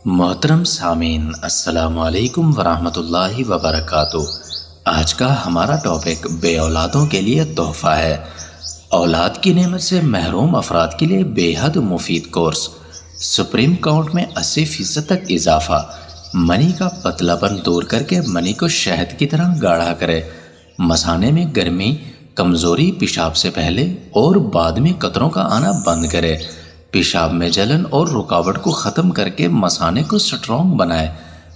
محترم سامعین، السلام علیکم ورحمۃ اللہ وبرکاتہ۔ آج کا ہمارا ٹاپک بے اولادوں کے لیے تحفہ ہے۔ اولاد کی نعمت سے محروم افراد کے لیے بے حد مفید کورس۔ سپریم کورٹ میں 80% تک اضافہ۔ منی کا پتلا پن دور کر کے منی کو شہد کی طرح گاڑھا کرے۔ مثانے میں گرمی، کمزوری پیشاب سے پہلے اور بعد میں قطروں کا آنا بند کرے۔ پیشاب میں جلن اور رکاوٹ کو ختم کر کے مثانے کو سٹرونگ بنائے۔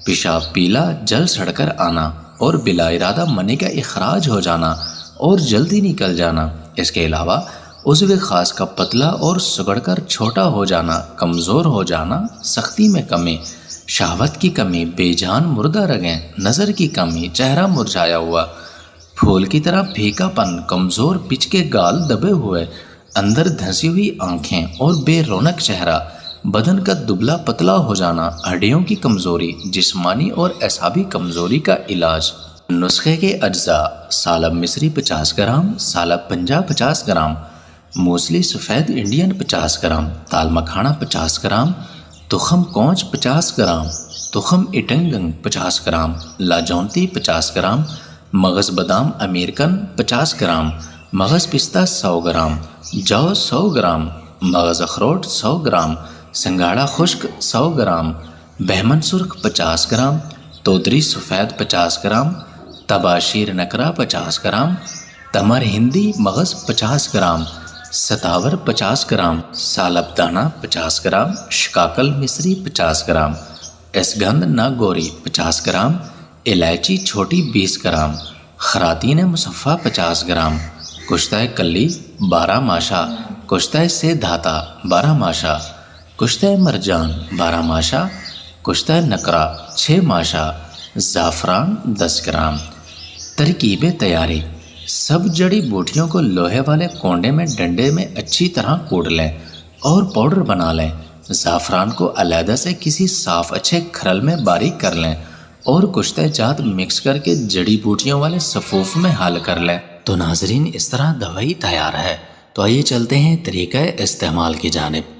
پیشاب پیلا، جل سڑ کر آنا اور بلا ارادہ منی کا اخراج ہو جانا اور جلدی نکل جانا۔ اس کے علاوہ عضو خاص کا پتلا اور سگڑ کر چھوٹا ہو جانا، کمزور ہو جانا، سختی میں کمی، شہوت کی کمی، بے جان مردہ رگیں، نظر کی کمی، چہرہ مرجھایا ہوا، پھول کی طرح پھیکا پن، کمزور پچ کے گال دبے ہوئے، اندر دھنسی ہوئی آنکھیں اور بے رونق چہرہ، بدن کا دبلا پتلا ہو جانا، ہڈیوں کی کمزوری، جسمانی اور اعصابی کمزوری کا علاج۔ نسخے کے اجزاء: سالب مصری 50 گرام، سالب پنجاب 50 گرام، موسلی سفید انڈین 50 گرام، تال مکھانا 50 گرام، تخم کونچ 50 گرام، تخم اٹنگنگ 50 گرام، لاجونتی 50 گرام، مغز بادام امریکن 50 گرام، مغز پستہ 100 گرام، جو 100 گرام، مغز اخروٹ 100 گرام، سنگاڑا خشک 100 گرام، بہمن سرخ 50 گرام، تودری سفید 50 گرام، تباشیر نکرا 50 گرام، تمر ہندی مغز 50 گرام، ستاور 50 گرام، سالب دانہ 50 گرام، شکاکل مصری 50 گرام، اسگندھ ناگوری 50 گرام، الائچی چھوٹی 20 گرام، خراتین مصفہ 50 گرام، کشتہ کلی 12 ماشا، کشتہ سے دھاتا 12 ماشا، کشتہ مرجان 12 ماشا، کشتہ نکرا 6 ماشا، زعفران 10 گرام۔ ترکیب تیاری: سب جڑی بوٹیوں کو لوہے والے کونڈے میں ڈنڈے میں اچھی طرح کوٹ لیں اور پاؤڈر بنا لیں۔ زعفران کو علیحدہ سے کسی صاف اچھے کھرل میں باریک کر لیں اور کشتہ جات مکس کر کے جڑی بوٹیوں والے صفوف میں حل کر لیں۔ تو ناظرین، اس طرح دوائی تیار ہے۔ تو آئیے چلتے ہیں طریقہ استعمال کی جانب۔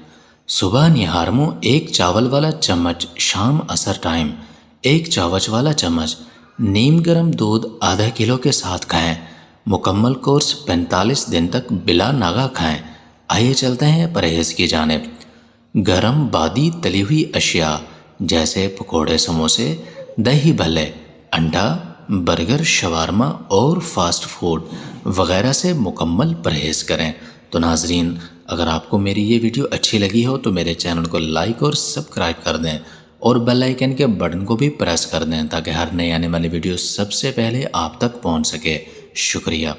صبح نہار منہ 1 چاول والا چمچ، شام عصر ٹائم 1 چاوچ والا چمچ، نیم گرم دودھ ½ کلو کے ساتھ کھائیں۔ مکمل کورس 45 دن تک بلا ناغہ کھائیں۔ آئیے چلتے ہیں پرہیز کی جانب۔ گرم بادی تلی ہوئی اشیاء جیسے پکوڑے، سموسے، دہی بھلے، انڈا، برگر، شوارما اور فاسٹ فوڈ وغیرہ سے مکمل پرہیز کریں۔ تو ناظرین، اگر آپ کو میری یہ ویڈیو اچھی لگی ہو تو میرے چینل کو لائک اور سبسکرائب کر دیں اور بیل آئیکن کے بٹن کو بھی پریس کر دیں تاکہ ہر نئی آنے والی ویڈیو سب سے پہلے آپ تک پہنچ سکے۔ شکریہ۔